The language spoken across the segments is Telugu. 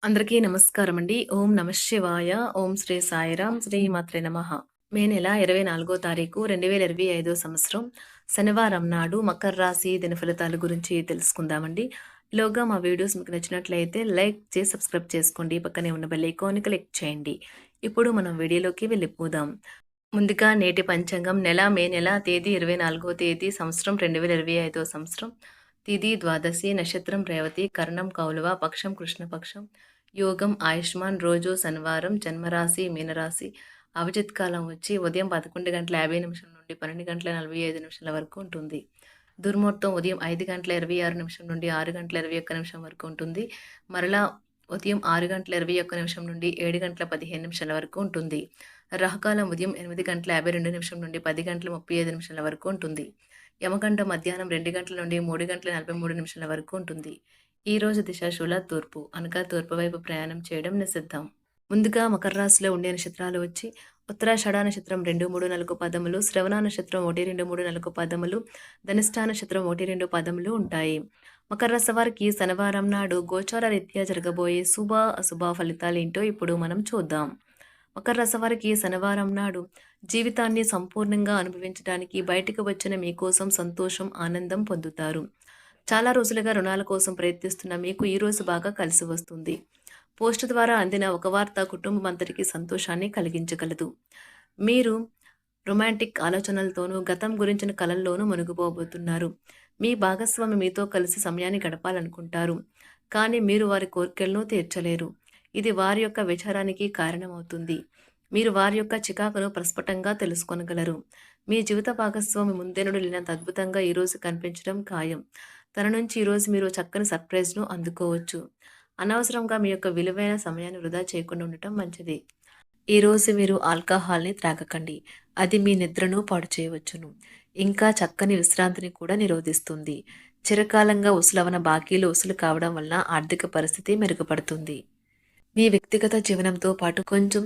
అందరికీ నమస్కారం అండి. ఓం నమః శివాయ. ఓం శ్రీ సాయిరాం. శ్రీ మాత్రే నమః. మే నెల 24 తారీఖు 2025 సంవత్సరం శనివారం నాడు మకర రాశి దినఫలితాల గురించి తెలుసుకుందామండి. ఈలోగా మా వీడియోస్ మీకు నచ్చినట్లయితే లైక్ చేసి సబ్స్క్రైబ్ చేసుకోండి. పక్కనే ఉన్న బెల్ ఐకాన్‌ని క్లిక్ చేయండి. ఇప్పుడు మనం వీడియోలోకి వెళ్ళిపోదాం. ముందుగా నేటి పంచాంగం మే నెల తేదీ 24వ తేదీ సంవత్సరం 2025 సంవత్సరం తిథి ద్వాదశి నక్షత్రం రేవతి కరణం కౌలవ పక్షం కృష్ణపక్షం యోగం ఆయుష్మాన్ రోజు శనివారం జన్మరాశి మీనరాశి అభిజిత్ కాలం వచ్చి ఉదయం 11:50 నుండి 12:45 వరకు ఉంటుంది. దుర్ముహూర్తం ఉదయం 5:26 నుండి 6:21 వరకు ఉంటుంది. మరలా ఉదయం 6:21 నుండి 7:15 వరకు ఉంటుంది. రాహుకాలం ఉదయం 8:52 నుండి 10:35 వరకు ఉంటుంది. యమగండం మధ్యాహ్నం 2 గంటల నుండి 3:43 వరకు ఉంటుంది. ఈ రోజు దిశాశూల తూర్పు అనగా తూర్పు వైపు ప్రయాణం చేయడం నిషిద్ధం. ముందుగా మకర రాశిలో ఉండే నక్షత్రాలు వచ్చి ఉత్తరాషాఢ నక్షత్రం 2, 3, 4 పదములు, శ్రవణ నక్షత్రం 1, 2, 3, 4 పదములు, ధనిష్ఠా నక్షత్రం 1, 2 పదములు ఉంటాయి. మకర రాశి వారికి శనివారం నాడు గోచార రీత్యా జరగబోయే శుభ అశుభ ఫలితాలు ఏంటో ఇప్పుడు మనం చూద్దాం. మకర రాశి వారికి శనివారం నాడు జీవితాన్ని సంపూర్ణంగా అనుభవించడానికి బయటకు వచ్చిన మీకోసం సంతోషం ఆనందం పొందుతారు. చాలా రోజులుగా రుణాల కోసం ప్రయత్నిస్తున్న మీకు ఈ రోజు బాగా కలిసి వస్తుంది. పోస్ట్ ద్వారా అందిన ఒక వార్త కుటుంబం అంతటికి సంతోషాన్ని కలిగించగలదు. మీరు రొమాంటిక్ ఆలోచనలతోనూ గతం గురించిన కలల్లోనూ మునిగిపోబోతున్నారు. మీ భాగస్వామి మీతో కలిసి సమయాన్ని గడపాలనుకుంటారు, కానీ మీరు వారి కోరికలను తీర్చలేరు. ఇది వారి యొక్క విచారానికి కారణమవుతుంది. మీరు వారి యొక్క చికాకును ప్రస్ఫుటంగా తెలుసుకొనగలరు. మీ జీవిత భాగస్వామి ముందెన్నడూ లేనంత అద్భుతంగా ఈరోజు కనిపించడం ఖాయం. తన నుంచి ఈరోజు మీరు చక్కని సర్ప్రైజ్ను అందుకోవచ్చు. అనవసరంగా మీ యొక్క విలువైన సమయాన్ని వృధా చేయకుండా ఉండటం మంచిది. ఈరోజు మీరు ఆల్కహాల్ని త్రాగకండి, అది మీ నిద్రను పాడు చేయవచ్చును. ఇంకా చక్కని విశ్రాంతిని కూడా నిరోధిస్తుంది. చిరకాలంగా ఉసులవన బాకీలు ఉసులు కావడం వలన ఆర్థిక పరిస్థితి మెరుగుపడుతుంది. మీ వ్యక్తిగత జీవనంతో పాటు కొంచెం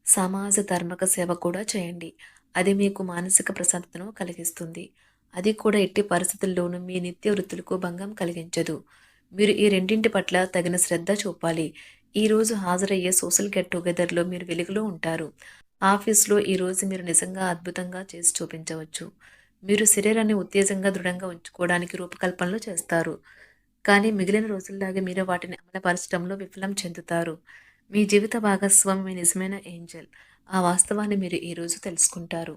సమాజ ధర్మక సేవ కూడా చేయండి. అది మీకు మానసిక ప్రశాంతతను కలిగిస్తుంది. అది కూడా ఎట్టి పరిస్థితుల్లోనూ మీ నిత్య వృత్తులకు భంగం కలిగించదు. మీరు ఈ రెండింటి పట్ల తగిన శ్రద్ధ చూపాలి. ఈరోజు హాజరయ్యే సోషల్ గెట్ టుగెదర్లో మీరు వెలుగులో ఉంటారు. ఆఫీస్లో ఈరోజు మీరు నిజంగా అద్భుతంగా చేసి చూపించవచ్చు. మీరు శరీరాన్ని ఉత్తేజంగా దృఢంగా ఉంచుకోవడానికి రూపకల్పనలు చేస్తారు, కానీ మిగిలిన రోజుల్లాగే మీరు వాటిని అమలుపరచడంలో విఫలం చెందుతారు. మీ జీవిత భాగస్వామి మీ నిజమైన ఏంజల్. ఆ వాస్తవాన్ని మీరు ఈరోజు తెలుసుకుంటారు.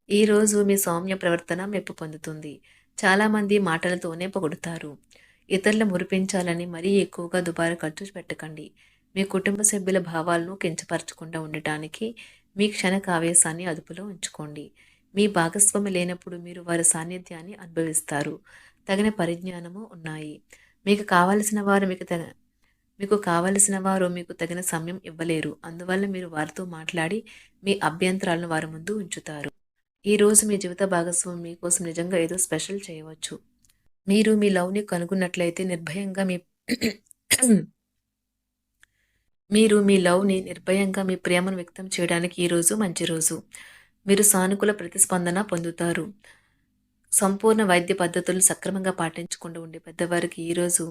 ఈరోజు మీ సౌమ్య ప్రవర్తన మెప్పు పొందుతుంది. చాలామంది మాటలతోనే పొగుడుతారు. ఇతరులు మురిపించాలని మరీ ఎక్కువగా దుబారా ఖర్చు పెట్టకండి. మీ కుటుంబ సభ్యుల భావాలను కించపరచకుండా ఉండటానికి మీ క్షణిక ఆవేశాన్ని అదుపులో ఉంచుకోండి. మీ భాగస్వామి లేనప్పుడు మీరు వారి సాన్నిధ్యాన్ని అనుభవిస్తారు. తగిన పరిజ్ఞానము ఉన్నాయి. మీకు కావలసిన వారు మీకు తగిన సమయం ఇవ్వలేరు. అందువల్ల మీరు వారితో మాట్లాడి మీ అభ్యంతరాలను వారి ముందు ఉంచుతారు. ఈరోజు మీ జీవిత భాగస్వామి మీకోసం నిజంగా ఏదో స్పెషల్ చేయవచ్చు. మీరు మీ లవ్ని కనుగొన్నట్లయితే నిర్భయంగా మీ ప్రేమను వ్యక్తం చేయడానికి ఈరోజు మంచి రోజు. మీరు సానుకూల ప్రతిస్పందన పొందుతారు. సంపూర్ణ వైద్య పద్ధతులను సక్రమంగా పాటించకుండా ఉండే పెద్దవారికి ఈరోజు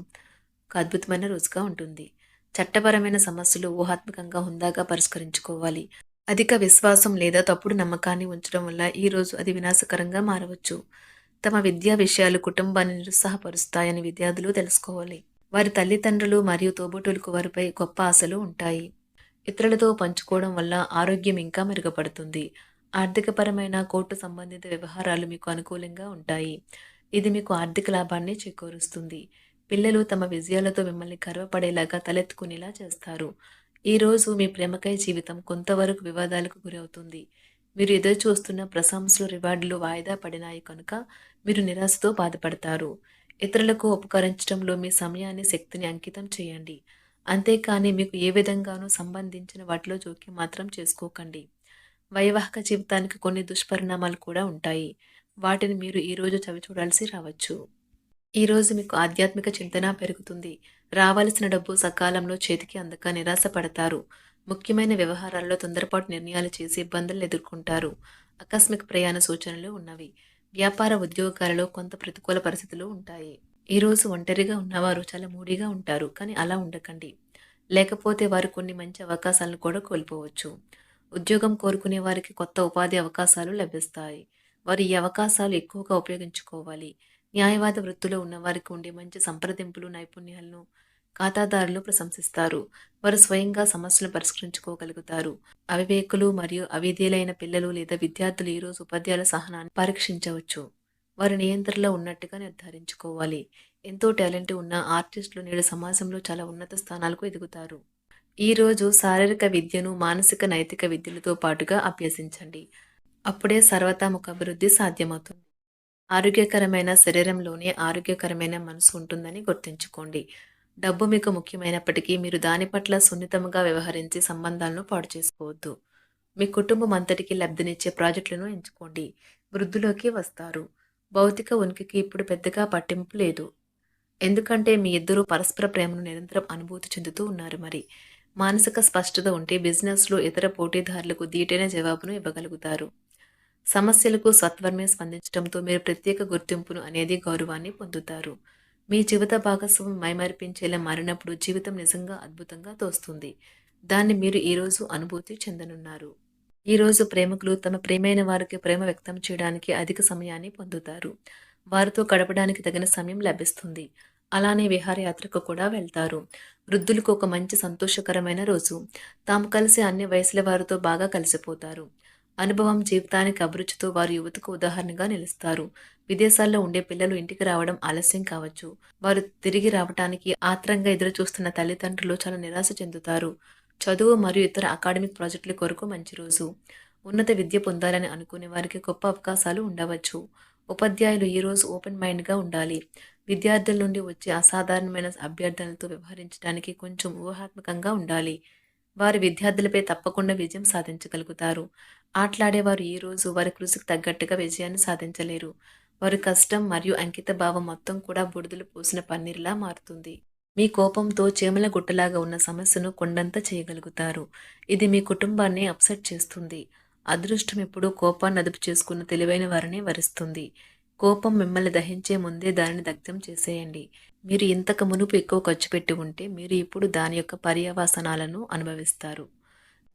ఒక అద్భుతమైన రోజుగా ఉంటుంది. చట్టపరమైన సమస్యలు ఊహాత్మకంగా హుందాగా పరిష్కరించుకోవాలి. అధిక విశ్వాసం లేదా తప్పుడు నమ్మకాన్ని ఉంచడం వల్ల ఈరోజు అది వినాశకరంగా మారవచ్చు. తమ విద్యా విషయాలు కుటుంబాన్ని నిరుత్సాహపరుస్తాయని విద్యార్థులు తెలుసుకోవాలి. వారి తల్లిదండ్రులు మరియు తోబుట్టువులకు వారిపై గొప్ప ఆశలు ఉంటాయి. ఇతరులతో పంచుకోవడం వల్ల ఆరోగ్యం ఇంకా మెరుగుపడుతుంది. ఆర్థికపరమైన కోర్టు సంబంధిత వ్యవహారాలు మీకు అనుకూలంగా ఉంటాయి. ఇది మీకు ఆర్థిక లాభాన్ని చేకూరుస్తుంది. పిల్లలు తమ విజయాలతో మిమ్మల్ని గర్వపడేలాగా తలెత్తుకునేలా చేస్తారు. ఈరోజు మీ ప్రేమకై జీవితం కొంతవరకు వివాదాలకు గురవుతుంది. మీరు ఎదురు చూస్తున్న ప్రశంసలు రివార్డులు వాయిదా పడినాయి కనుక మీరు నిరాశతో బాధపడతారు. ఇతరులకు ఉపకరించడంలో మీ సమయాన్ని శక్తిని అంకితం చేయండి. అంతేకాని మీకు ఏ విధంగానూ సంబంధించిన వాటిలో జోక్యం మాత్రం చేసుకోకండి. వైవాహిక జీవితానికి కొన్ని దుష్పరిణామాలు కూడా ఉంటాయి. వాటిని మీరు ఈరోజు చవిచూడాల్సి రావచ్చు. ఈరోజు మీకు ఆధ్యాత్మిక చింతన పెరుగుతుంది. రావాల్సిన డబ్బు సకాలంలో చేతికి అందక నిరాశ పడతారు. ముఖ్యమైన వ్యవహారాల్లో తొందరపాటు నిర్ణయాలు చేసి ఇబ్బందులను ఎదుర్కొంటారు. ఆకస్మిక ప్రయాణ సూచనలు ఉన్నవి. వ్యాపార ఉద్యోగాలలో కొంత ప్రతికూల పరిస్థితులు ఉంటాయి. ఈరోజు ఒంటరిగా ఉన్నవారు చాలా మూడీగా ఉంటారు, కానీ అలా ఉండకండి. లేకపోతే వారు కొన్ని మంచి అవకాశాలను కూడా కోల్పోవచ్చు. ఉద్యోగం కోరుకునే వారికి కొత్త ఉపాధి అవకాశాలు లభిస్తాయి. వారు ఈ అవకాశాలు ఎక్కువగా ఉపయోగించుకోవాలి. న్యాయవాద వృత్తిలో ఉన్నవారికి ఉండే మంచి సంప్రదింపులు, నైపుణ్యాలను ఖాతాదారులు ప్రశంసిస్తారు. వారు స్వయంగా సమస్యలను పరిష్కరించుకోగలుగుతారు. అవివేకులు మరియు అవిధేయులైన పిల్లలు లేదా విద్యార్థులు ఈరోజు ఉపాధ్యాయుల సహనాన్ని పరీక్షించవచ్చు. వారి నియంత్రణలో ఉన్నట్టుగా నిర్ధారించుకోవాలి. ఎంతో టాలెంట్ ఉన్న ఆర్టిస్టులు నేడు సమాజంలో చాలా ఉన్నత స్థానాలకు ఎదుగుతారు. ఈరోజు శారీరక విద్యను మానసిక నైతిక విద్యలతో పాటుగా అభ్యసించండి. అప్పుడే సర్వతాముఖ అభివృద్ధి సాధ్యమవుతుంది. ఆరోగ్యకరమైన శరీరంలోనే ఆరోగ్యకరమైన మనసు ఉంటుందని గుర్తుంచుకోండి. డబ్బు మీకు ముఖ్యమైనప్పటికీ మీరు దాని పట్ల సున్నితంగా వ్యవహరించి సంబంధాలను పాడు చేసుకోవద్దు. మీ కుటుంబం అంతటికి లబ్ధినిచ్చే ప్రాజెక్టులను ఎంచుకోండి. వృద్ధిలోకి వస్తారు. భౌతిక ఉనికికి ఇప్పుడు పెద్దగా పట్టింపు లేదు. ఎందుకంటే మీ ఇద్దరూ పరస్పర ప్రేమను నిరంతరం అనుభూతి చెందుతూ ఉన్నారు మరి. మానసిక స్పష్టత ఉంటే బిజినెస్‌లో ఇతర పోటీదారులకు దీటైన జవాబును ఇవ్వగలుగుతారు. సమస్యలకు సత్వరమే స్పందించడంతో మీరు ప్రత్యేక గుర్తింపును అనేది గౌరవాన్ని పొందుతారు. మీ జీవిత భాగస్వామి మైమరిపించేలా మారినప్పుడు జీవితం నిజంగా అద్భుతంగా తోస్తుంది. దాన్ని మీరు ఈరోజు అనుభూతి చెందనున్నారు. ఈరోజు ప్రేమికులు తమ ప్రియమైన వారికి ప్రేమ వ్యక్తం చేయడానికి అధిక సమయాన్ని పొందుతారు. వారితో గడపడానికి తగిన సమయం లభిస్తుంది. అలానే విహారయాత్రకు కూడా వెళ్తారు. వృద్ధులకు ఒక మంచి సంతోషకరమైన రోజు. తాము కలిసి అన్ని వయసుల వారితో బాగా కలిసిపోతారు. అనుభవం జీవితానికి అభిరుచితో వారు యువతకు ఉదాహరణగా నిలుస్తారు. విదేశాల్లో ఉండే పిల్లలు ఇంటికి రావడం ఆలస్యం కావచ్చు. వారు తిరిగి రావటానికి ఆత్రంగా ఎదురు చూస్తున్న తల్లిదండ్రులు చాలా నిరాశ చెందుతారు. చదువు మరియు ఇతర అకాడమిక్ ప్రాజెక్టుల కొరకు మంచి రోజు. ఉన్నత విద్య పొందాలని అనుకునే వారికి గొప్ప అవకాశాలు ఉండవచ్చు. ఉపాధ్యాయులు ఈరోజు ఓపెన్ మైండ్గా ఉండాలి. విద్యార్థుల నుండి వచ్చే అసాధారణమైన అభ్యర్థనలతో వ్యవహరించడానికి కొంచెం ఊహాత్మకంగా ఉండాలి. వారి విద్యార్థులపై తప్పకుండా విజయం సాధించగలుగుతారు. ఆటలాడేవారు ఈరోజు వారి కృషికి తగ్గట్టుగా విజయాన్ని సాధించలేరు. వారి కష్టం మరియు అంకిత భావం మొత్తం కూడా బుడిదలు పూసిన పన్నీరులా మారుతుంది. మీ కోపంతో చీమల గుట్టలాగా ఉన్న సమస్యను కొండంత చేయగలుగుతారు. ఇది మీ కుటుంబాన్ని అప్సెట్ చేస్తుంది. అదృష్టం ఎప్పుడూ కోపాన్ని అదుపు చేసుకున్న తెలివైన వారిని వరిస్తుంది. కోపం మిమ్మల్ని దహించే ముందే దానిని దగ్ధం చేసేయండి. మీరు ఇంతకు మునుపు ఎక్కువ ఖర్చు పెట్టి ఉంటే మీరు ఇప్పుడు దాని యొక్క పర్యవసానాలను అనుభవిస్తారు.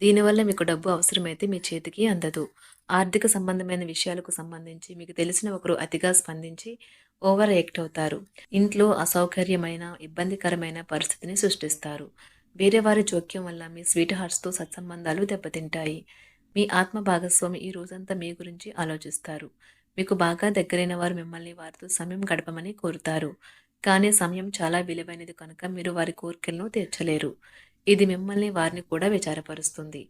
దీనివల్ల మీకు డబ్బు అవసరమైతే మీ చేతికి అందదు. ఆర్థిక సంబంధమైన విషయాలకు సంబంధించి మీకు తెలిసిన ఒకరు అతిగా స్పందించి ఓవర్ యాక్ట్ అవుతారు. ఇంట్లో అసౌకర్యమైన, ఇబ్బందికరమైన పరిస్థితిని సృష్టిస్తారు. వేరే వారి జోక్యం వల్ల మీ స్వీట్ హార్ట్స్‌తో సత్సంబంధాలు దెబ్బతింటాయి. మీ ఆత్మ భాగస్వామి ఈ రోజంతా మీ గురించి ఆలోచిస్తారు. మీకు బాగా దగ్గరైన వారు మిమ్మల్ని వారితో సమయం గడపమని కోరుతారు. కానీ సమయం చాలా విలువైనది కనుక మీరు వారి కోరికలను తీర్చలేరు. ఇది మిమ్మల్ని వారిని కూడా విచారపరుస్తుంది.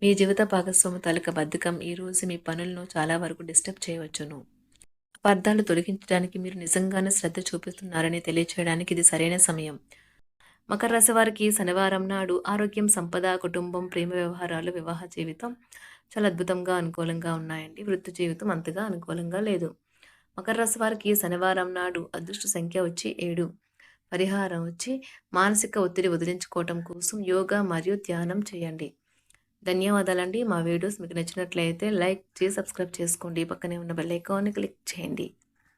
మీ జీవిత భాగస్వామి తాలూకా బద్ధకం ఈరోజు మీ పనులను చాలా వరకు డిస్టర్బ్ చేయవచ్చును. అపార్థాలు తొలగించడానికి మీరు నిజంగానే శ్రద్ధ చూపిస్తున్నారని తెలియచేయడానికి ఇది సరైన సమయం. మకర రాశి వారికి శనివారం నాడు ఆరోగ్యం, సంపద, కుటుంబం, ప్రేమ వ్యవహారాలు, వివాహ జీవితం చాలా అద్భుతంగా అనుకూలంగా ఉన్నాయండి. వృత్తి జీవితం అంతగా అనుకూలంగా లేదు. మకర రాశి వారికి శనివారం నాడు అదృష్ట సంఖ్య వచ్చి 7. పరిహారం వచ్చి మానసిక ఒత్తిడి వదిలించుకోవటం కోసం యోగా మరియు ధ్యానం చేయండి. ధన్యవాదాలండి. మా వీడియోస్ మీకు నచ్చినట్లయితే లైక్ చేసి సబ్స్క్రైబ్ చేసుకోండి. పక్కనే ఉన్న బెల్ ఐకాన్ని క్లిక్ చేయండి.